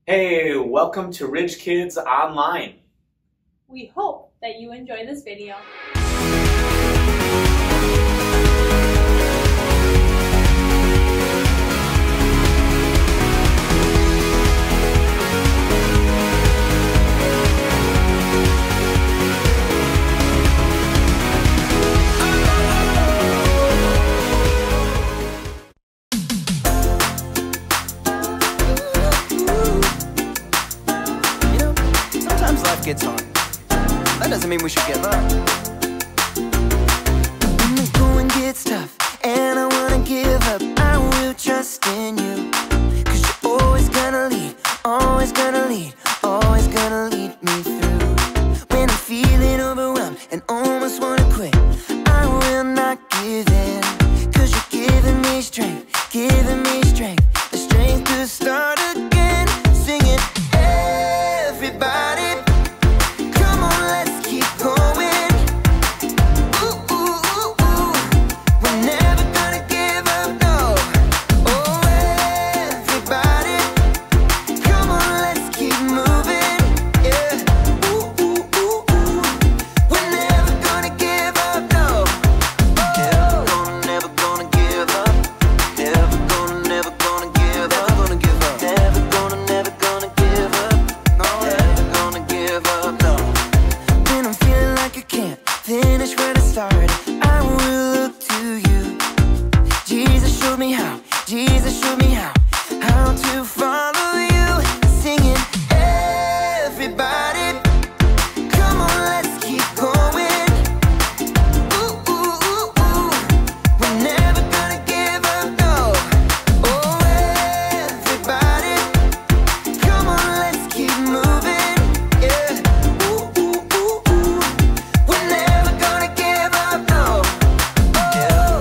Hey, welcome to Ridge Kids Online. We hope that you enjoy this video. Gets hard. That doesn't mean we should give up. When the going gets tough and I wanna give up, I will trust in you. 'Cause you're always gonna lead, always gonna lead, always gonna lead me through. When I'm feeling overwhelmed and almost wanna quit, I will not give in. 'Cause you're giving me strength, the strength to start again. Singing, everybody. Jesus showed me how to follow you. Singing, everybody, come on, let's keep going. Ooh, ooh, ooh, ooh. We're never gonna give up, no. Oh, everybody, come on, let's keep moving. Yeah. Ooh, ooh, ooh, ooh. We're never gonna give up, no. Oh.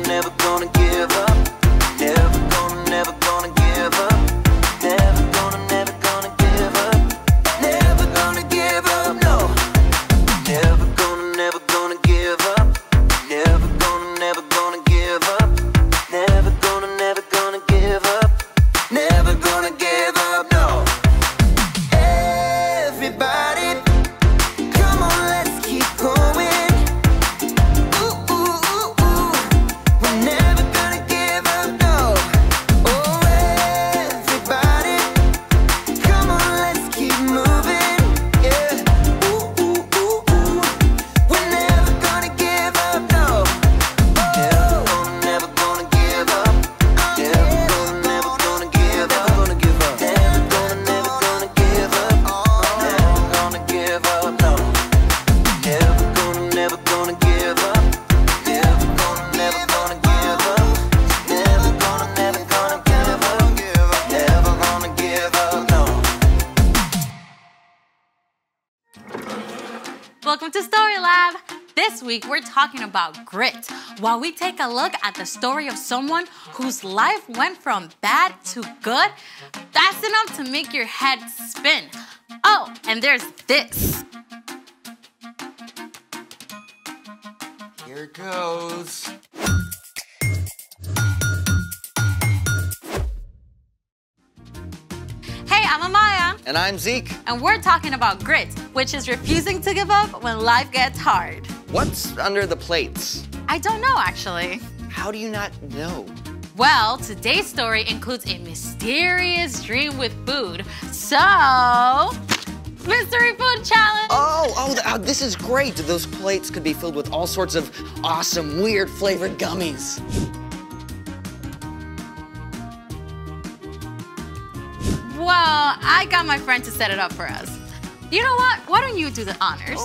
Never gonna give up. Never gonna give up. Never gonna give up. Never gonna give up, no. Never gonna give up. Never gonna give up. Never gonna give up. Never gonna give up, no. Everybody, come on, let's keep going. Ooh, ooh, ooh, ooh. We're never gonna give up, no. Welcome to Story Lab. This week we're talking about grit, while we take a look at the story of someone whose life went from bad to good. That's enough to make your head spin. Oh, and there's this. Here goes. Hey, I'm Amaya. And I'm Zeke. And we're talking about grit, which is refusing to give up when life gets hard. What's under the plates? I don't know, actually. How do you not know? Well, today's story includes a mysterious dream with food. So, mystery food challenge. Oh, this is great. Those plates could be filled with all sorts of awesome, weird flavored gummies. Well, I got my friend to set it up for us. You know what? Why don't you do the honors?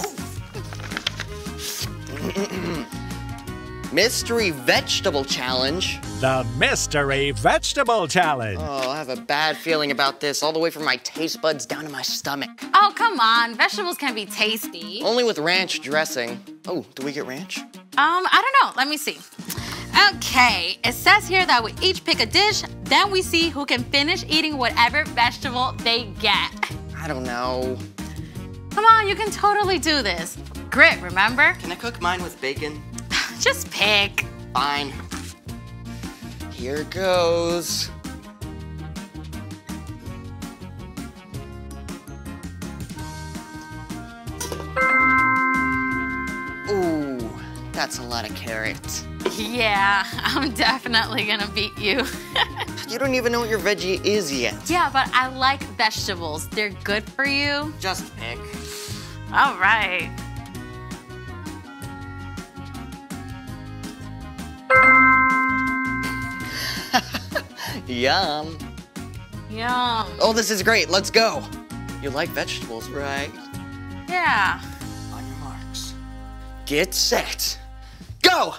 Mystery vegetable challenge. The Mystery Vegetable Challenge. Oh, I have a bad feeling about this, all the way from my taste buds down to my stomach. Oh, come on. Vegetables can be tasty. Only with ranch dressing. Oh, do we get ranch? I don't know. Let me see. Okay, it says here that we each pick a dish, then we see who can finish eating whatever vegetable they get. I don't know. Come on, you can totally do this. Grit, remember? Can I cook mine with bacon? Just pick. Fine. Here goes. That's a lot of carrots. Yeah, I'm definitely gonna beat you. You don't even know what your veggie is yet. Yeah, but I like vegetables. They're good for you. Just pick. All right. Yum. Yum. Oh, this is great. Let's go. You like vegetables, right? Yeah. On your marks. Get set. Go!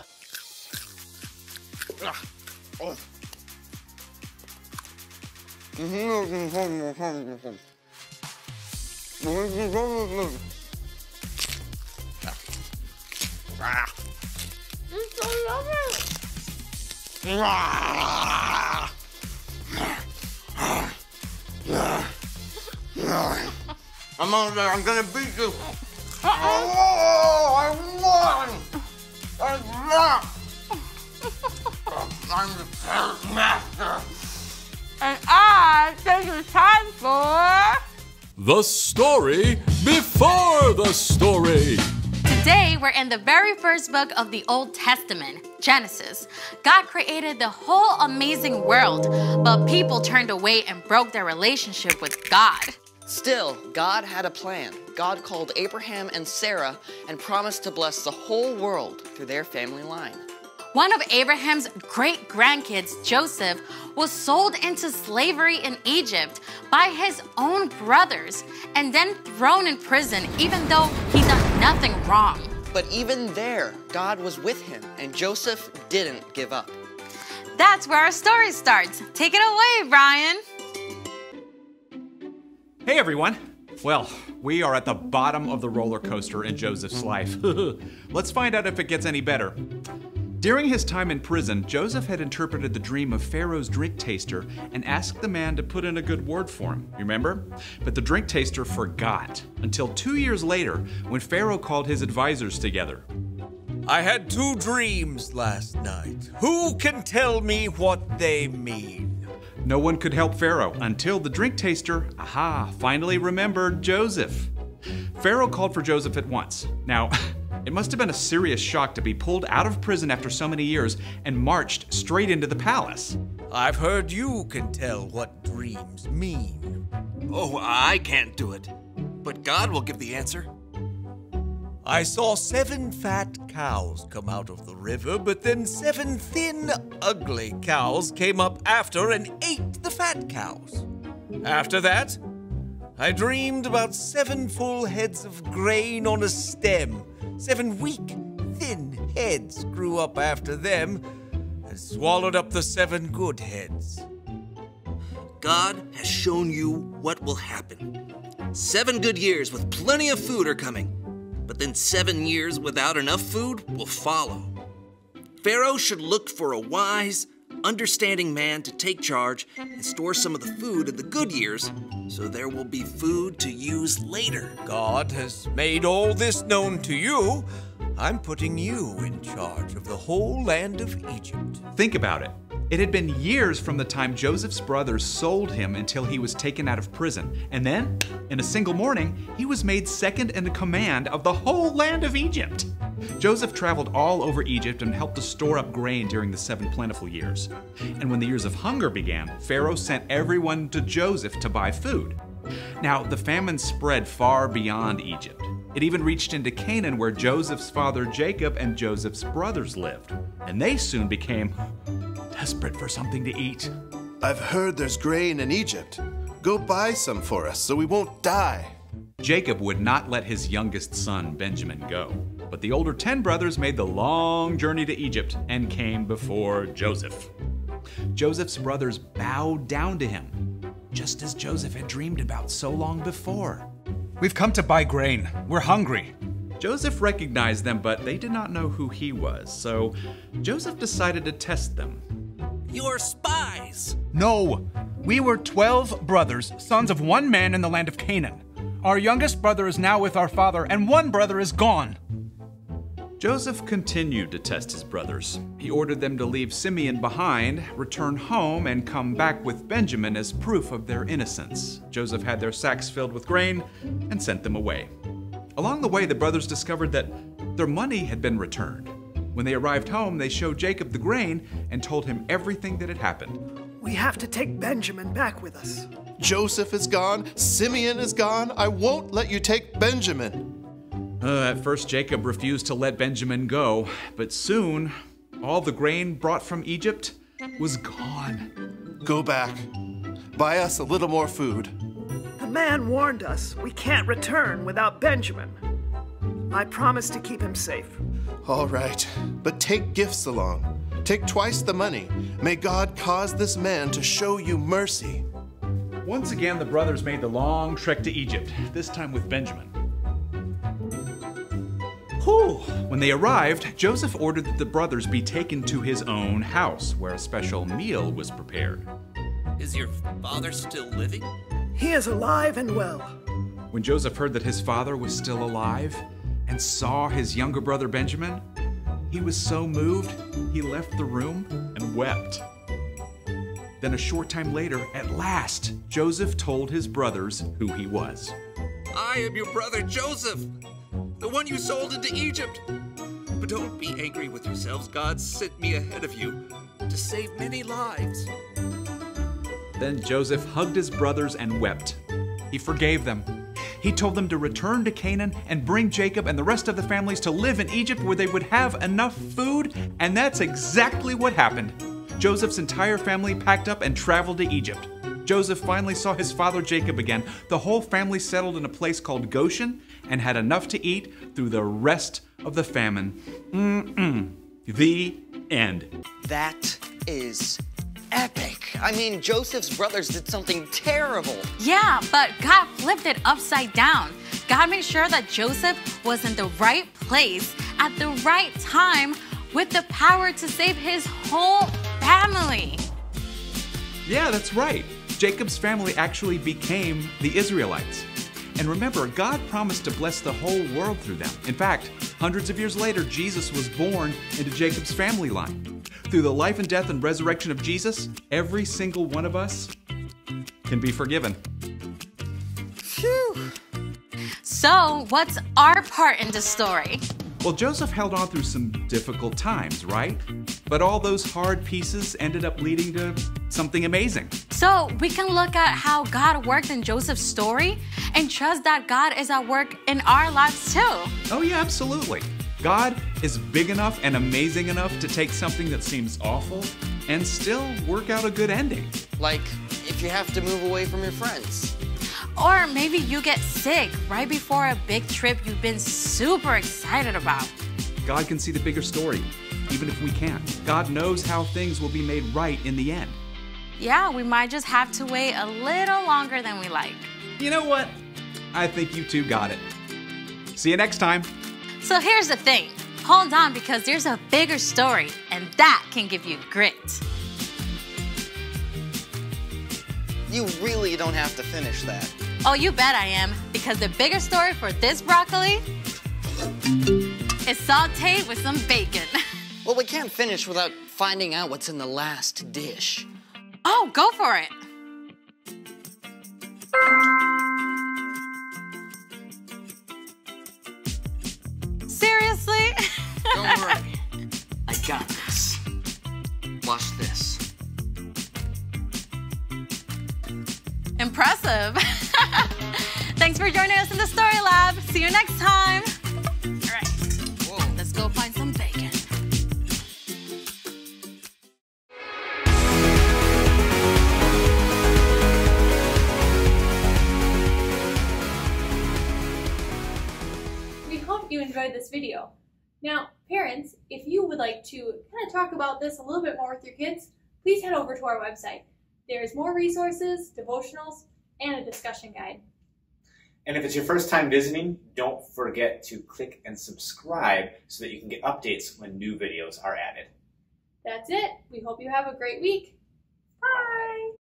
I'm gonna beat you. Oh, I won! I'm the carrot master. And I think it's time for... The story before the story. Today, we're in the very first book of the Old Testament, Genesis. God created the whole amazing world, but people turned away and broke their relationship with God. Still, God had a plan. God called Abraham and Sarah and promised to bless the whole world through their family line. One of Abraham's great-grandkids, Joseph, was sold into slavery in Egypt by his own brothers and then thrown in prison even though he done nothing wrong. But even there, God was with him and Joseph didn't give up. That's where our story starts. Take it away, Brian. Hey everyone! Well, we are at the bottom of the roller coaster in Joseph's life. Let's find out if it gets any better. During his time in prison, Joseph had interpreted the dream of Pharaoh's drink taster and asked the man to put in a good word for him, remember? But the drink taster forgot, until 2 years later when Pharaoh called his advisors together. I had 2 dreams last night. Who can tell me what they mean? No one could help Pharaoh until the drink taster, finally remembered Joseph. Pharaoh called for Joseph at once. Now, it must have been a serious shock to be pulled out of prison after so many years and marched straight into the palace. I've heard you can tell what dreams mean. Oh, I can't do it. But God will give the answer. I saw 7 fat cows come out of the river, but then 7 thin, ugly cows came up after and ate the fat cows. After that, I dreamed about 7 full heads of grain on a stem. 7 weak, thin heads grew up after them and swallowed up the 7 good heads. God has shown you what will happen. 7 good years with plenty of food are coming. But then 7 years without enough food will follow. Pharaoh should look for a wise, understanding man to take charge and store some of the food in the good years so there will be food to use later. God has made all this known to you. I'm putting you in charge of the whole land of Egypt. Think about it. It had been years from the time Joseph's brothers sold him until he was taken out of prison. And then, in a single morning, he was made second in command of the whole land of Egypt. Joseph traveled all over Egypt and helped to store up grain during the 7 plentiful years. And when the years of hunger began, Pharaoh sent everyone to Joseph to buy food. Now, the famine spread far beyond Egypt. It even reached into Canaan, where Joseph's father Jacob and Joseph's brothers lived. And they soon became desperate for something to eat. I've heard there's grain in Egypt. Go buy some for us so we won't die. Jacob would not let his youngest son, Benjamin, go. But the older 10 brothers made the long journey to Egypt and came before Joseph. Joseph's brothers bowed down to him, just as Joseph had dreamed about so long before. We've come to buy grain. We're hungry. Joseph recognized them, but they did not know who he was, so Joseph decided to test them. You're spies! No, we were 12 brothers, sons of one man in the land of Canaan. Our youngest brother is now with our father, and one brother is gone. Joseph continued to test his brothers. He ordered them to leave Simeon behind, return home, and come back with Benjamin as proof of their innocence. Joseph had their sacks filled with grain and sent them away. Along the way, the brothers discovered that their money had been returned. When they arrived home, they showed Jacob the grain and told him everything that had happened. We have to take Benjamin back with us. Joseph is gone. Simeon is gone. I won't let you take Benjamin. At first, Jacob refused to let Benjamin go, but soon, all the grain brought from Egypt was gone. Go back. Buy us a little more food. The man warned us we can't return without Benjamin. I promise to keep him safe. All right, but take gifts along. Take twice the money. May God cause this man to show you mercy. Once again, the brothers made the long trek to Egypt, this time with Benjamin. When they arrived, Joseph ordered that the brothers be taken to his own house, where a special meal was prepared. Is your father still living? He is alive and well. When Joseph heard that his father was still alive and saw his younger brother Benjamin, he was so moved, he left the room and wept. Then a short time later, at last, Joseph told his brothers who he was. I am your brother Joseph, the one you sold into Egypt. But don't be angry with yourselves. God sent me ahead of you to save many lives. Then Joseph hugged his brothers and wept. He forgave them. He told them to return to Canaan and bring Jacob and the rest of the families to live in Egypt where they would have enough food, and that's exactly what happened. Joseph's entire family packed up and traveled to Egypt. Joseph finally saw his father Jacob again. The whole family settled in a place called Goshen and had enough to eat through the rest of the famine. The end. That is epic. I mean, Joseph's brothers did something terrible. Yeah, but God flipped it upside down. God made sure that Joseph was in the right place at the right time with the power to save his whole family. Yeah, that's right. Jacob's family actually became the Israelites. And remember, God promised to bless the whole world through them. In fact, hundreds of years later, Jesus was born into Jacob's family line. Through the life and death and resurrection of Jesus, every single one of us can be forgiven. Phew. So, what's our part in the story? Well, Joseph held on through some difficult times, right? But all those hard pieces ended up leading to something amazing. So, we can look at how God worked in Joseph's story and trust that God is at work in our lives too. Oh yeah, absolutely. God is big enough and amazing enough to take something that seems awful and still work out a good ending. Like if you have to move away from your friends. Or maybe you get sick right before a big trip you've been super excited about. God can see the bigger story, even if we can't. God knows how things will be made right in the end. Yeah, we might just have to wait a little longer than we like. You know what? I think you two got it. See you next time. So here's the thing. Hold on, because there's a bigger story, and that can give you grit. You really don't have to finish that. Oh, you bet I am, because the bigger story for this broccoli is sauteed with some bacon. Well, we can't finish without finding out what's in the last dish. Oh, go for it. Seriously? Don't worry. I got this. Watch this. Impressive. Thanks for joining us in the Story Lab. See you next time. All right, whoa, let's go find some bacon. We hope you enjoyed this video. Now, parents, if you would like to kind of talk about this a little bit more with your kids, please head over to our website. There's more resources, devotionals, and a discussion guide. And if it's your first time visiting, don't forget to click and subscribe so that you can get updates when new videos are added. That's it. We hope you have a great week. Bye!